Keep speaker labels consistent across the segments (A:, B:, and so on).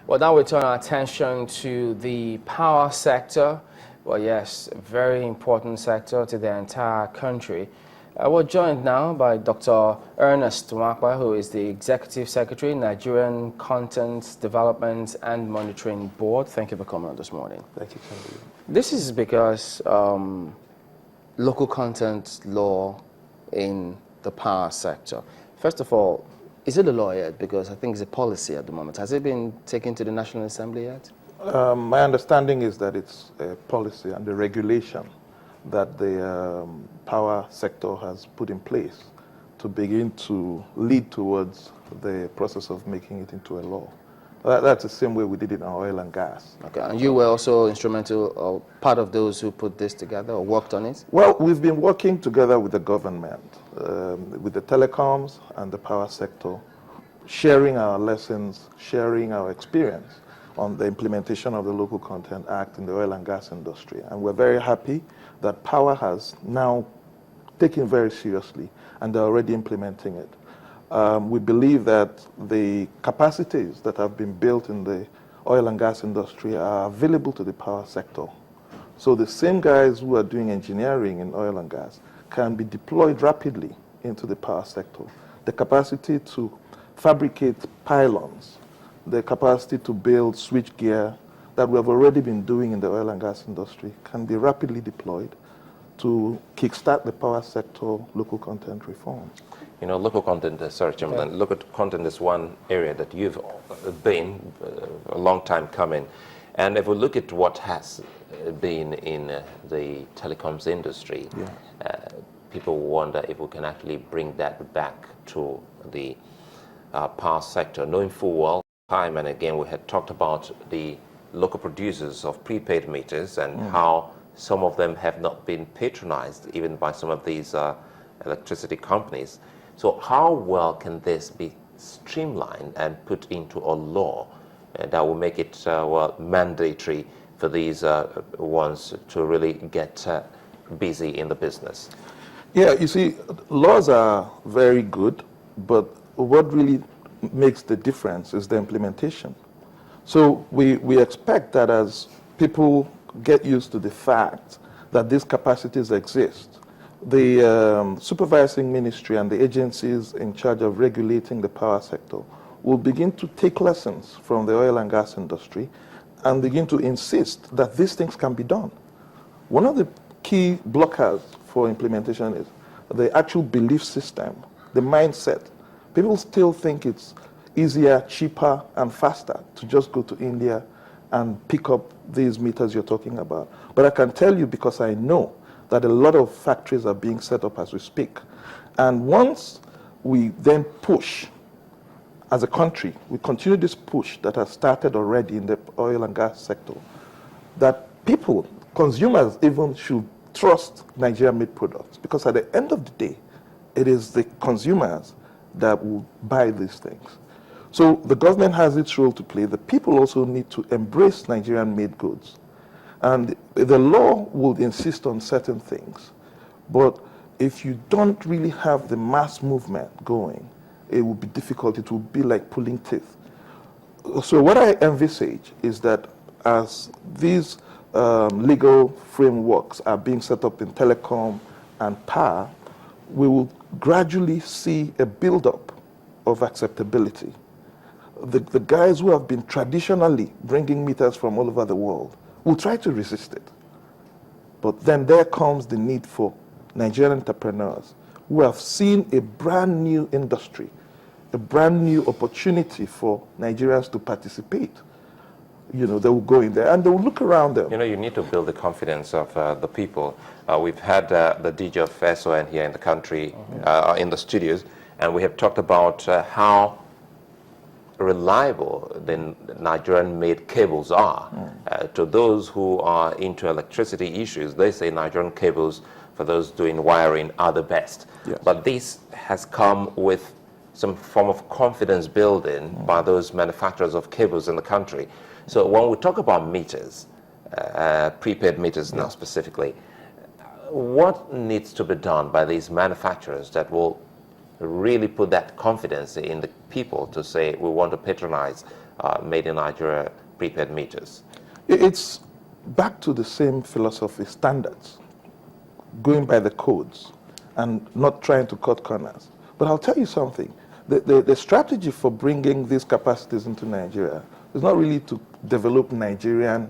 A: Well, now we turn our attention to the power sector. Well, yes, a very important sector to the entire country. We're joined now by Dr. Earnest Nwapa, who is the Executive Secretary, Nigerian Content Development and Monitoring Board. Thank you for coming on this morning.
B: Thank you, Kennedy.
A: This is because local content law in the power sector. First of all, is it a law yet? Because I think it's a policy at the moment. Has it been taken to the National Assembly yet?
B: My understanding is that it's a policy and the regulation that the power sector has put in place to begin to lead towards the process of making it into a law. That's the same way we did it on oil and gas.
A: Okay, and you were also instrumental or part of those who put this together or worked on it?
B: Well, we've been working together with the government, with the telecoms and the power sector, sharing our lessons, sharing our experience on the implementation of the Local Content Act in the oil and gas industry. And we're very happy that power has now taken very seriously and they're already implementing it. We believe that the capacities that have been built in the oil and gas industry are available to the power sector. So the same guys who are doing engineering in oil and gas can be deployed rapidly into the power sector. The capacity to fabricate pylons, the capacity to build switchgear that we have already been doing in the oil and gas industry can be rapidly deployed to kickstart the power sector local content reform.
C: You know, local content, sorry, Chairman, local content is one area that you've been a long time coming. And if we look at what has been in the telecoms industry, people wonder if we can actually bring that back to the power sector, knowing full well, time and again, we had talked about the local producers of prepaid meters and how some of them have not been patronized even by some of these electricity companies. So how well can this be streamlined and put into a law that will make it well, mandatory for these ones to really get busy in the business?
B: Yeah, you see, laws are very good, but what really makes the difference is the implementation. So we expect that as people get used to the fact that these capacities exist, the supervising ministry and the agencies in charge of regulating the power sector will begin to take lessons from the oil and gas industry and begin to insist that these things can be done. One of the key blockers for implementation is the actual belief system, the mindset. People still think it's easier, cheaper, and faster to just go to India and pick up these meters you're talking about. But I can tell you, because I know that a lot of factories are being set up as we speak. And once we then push, as a country, we continue this push that has started already in the oil and gas sector, that people, consumers even, should trust Nigerian-made products. Because at the end of the day, it is the consumers that will buy these things. So the government has its role to play. The people also need to embrace Nigerian-made goods. And the law will insist on certain things. But if you don't really have the mass movement going, it will be difficult. It will be like pulling teeth. So what I envisage is that as these legal frameworks are being set up in telecom and power, we will gradually see a build-up of acceptability. The guys who have been traditionally bringing meters from all over the world will try to resist it. But then there comes the need for Nigerian entrepreneurs who have seen a brand new industry, a brand new opportunity for Nigerians to participate. You know, they will go in there and they will look around them.
C: You know, you need to build the confidence of the people. We've had the DG of SON here in the country, in the studios, and we have talked about how reliable the Nigerian-made cables are. To those who are into electricity issues, they say Nigerian cables, for those doing wiring, are the best.
B: Yes.
C: But this has come with some form of confidence building by those manufacturers of cables in the country. So when we talk about meters, prepaid meters now specifically, what needs to be done by these manufacturers that will really put that confidence in the people to say we want to patronize made in Nigeria prepaid meters?
B: It's back to the same philosophy, standards, going by the codes and not trying to cut corners. But I'll tell you something. The strategy for bringing these capacities into Nigeria is not really to develop Nigerian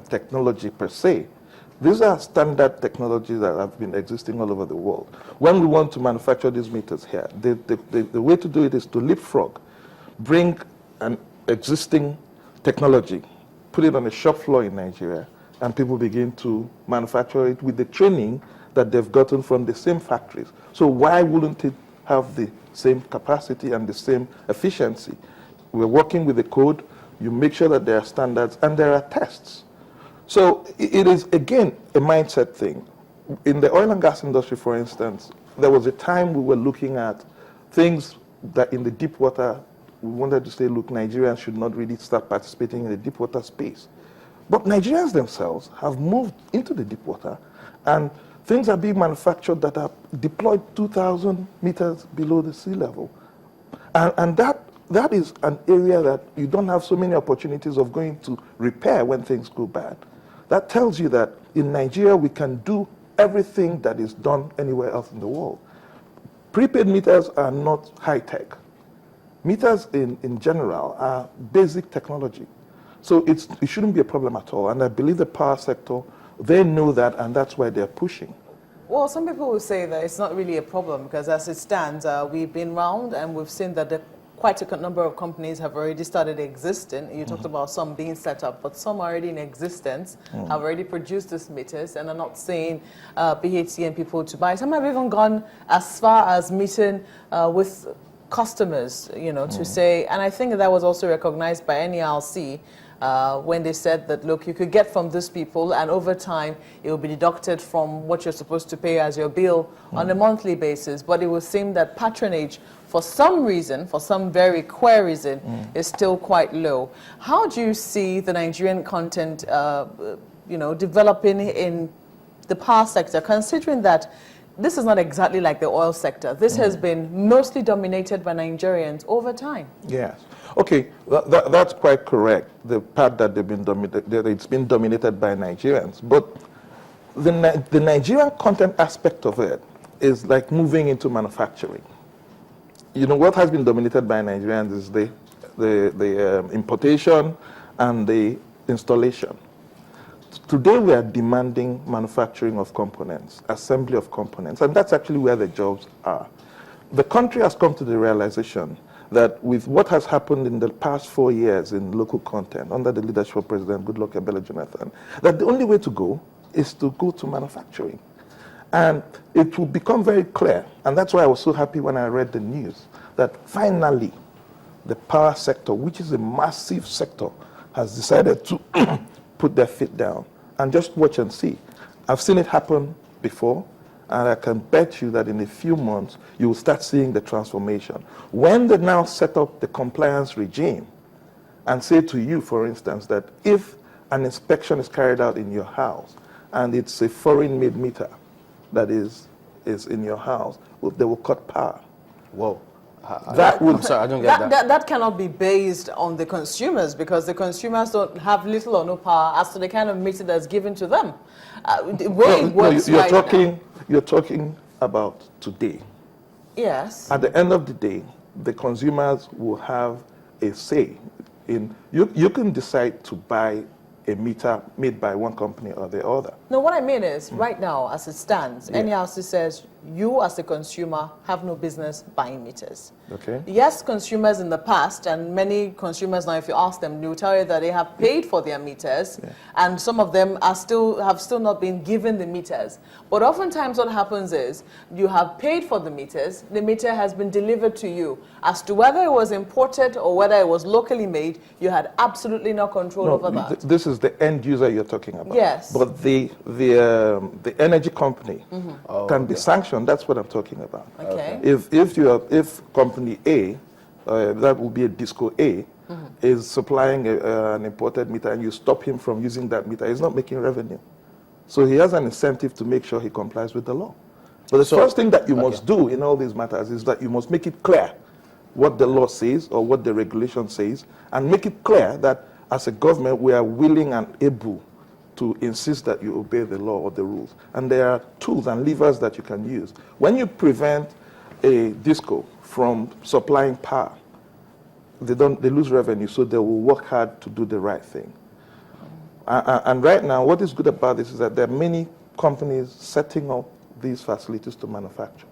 B: technology per se. These are standard technologies that have been existing all over the world. When we want to manufacture these meters here, the way to do it is to leapfrog, bring an existing technology, put it on a shop floor in Nigeria, and people begin to manufacture it with the training that they've gotten from the same factories. So why wouldn't it have the same capacity and the same efficiency? We're working with the code, you make sure that there are standards, and there are tests. So it is, again, a mindset thing. In the oil and gas industry, for instance, there was a time we were looking at things that in the deep water, we wanted to say, look, Nigerians should not really start participating in the deep water space. But Nigerians themselves have moved into the deep water, and things are being manufactured that are deployed 2,000 meters below the sea level. And that is an area that you don't have so many opportunities of going to repair when things go bad. That tells you that in Nigeria, we can do everything that is done anywhere else in the world. Prepaid meters are not high-tech. Meters in general are basic technology. So it shouldn't be a problem at all. And I believe the power sector, they know that, and that's why they're pushing.
D: Well, some people will say that it's not really a problem because as it stands, we've been round and we've seen that quite a number of companies have already started existing. You talked about some being set up, but some are already in existence, have already produced these meters and are not seeing BHC and people to buy. Some have even gone as far as meeting with customers, to say, and I think that was also recognized by NERC when they said that, look, you could get from these people and over time it will be deducted from what you're supposed to pay as your bill on a monthly basis. But it would seem that patronage, for some reason, for some very queer reason, is still quite low. How do you see the Nigerian content, developing in the power sector, considering that this is not exactly like the oil sector? This has been mostly dominated by Nigerians over time.
B: Yes. Okay, that's quite correct. The part that it's been dominated by Nigerians. But the Nigerian content aspect of it is like moving into manufacturing. What has been dominated by Nigerians is the importation and the installation. Today we are demanding manufacturing of components, assembly of components, and that's actually where the jobs are. The country has come to the realization that with what has happened in the past 4 years in local content under the leadership of President Goodluck Ebele Jonathan, that the only way to go is to go to manufacturing. And it will become very clear, and that's why I was so happy when I read the news, that finally the power sector, which is a massive sector, has decided to put their feet down and just watch and see. I've seen it happen before, and I can bet you that in a few months, you will start seeing the transformation. When they now set up the compliance regime and say to you, for instance, that if an inspection is carried out in your house and it's a foreign-made meter that is in your house, they will cut power.
A: Whoa.
B: I'm
A: sorry, I don't get that.
D: That cannot be based on the consumers because the consumers don't have little or no power as to the kind of meter that's given to them. The way it works
B: you're talking about today.
D: Yes.
B: At the end of the day, the consumers will have a say in. You can decide to buy a meter made by one company or the other.
D: No, what I mean is, right now, as it stands, NERC says you as a consumer have no business buying meters.
B: Okay.
D: Yes, consumers in the past, and many consumers now, if you ask them, they will tell you that they have paid for their meters, and some of them have still not been given the meters. But oftentimes what happens is, you have paid for the meter has been delivered to you. As to whether it was imported or whether it was locally made, you had absolutely no control over that.
B: This is the end user you're talking about.
D: Yes.
B: But the energy company can be sanctioned. That's what I'm talking about.
D: Okay.
B: If company A, that will be a Disco A, is supplying an imported meter and you stop him from using that meter, he's not making revenue. So he has an incentive to make sure he complies with the law. But the first thing that you must do in all these matters is that you must make it clear what the law says or what the regulation says, and make it clear that as a government we are willing and able to insist that you obey the law or the rules. And there are tools and levers that you can use. When you prevent a disco from supplying power, they lose revenue, so they will work hard to do the right thing. And right now, what is good about this is that there are many companies setting up these facilities to manufacture.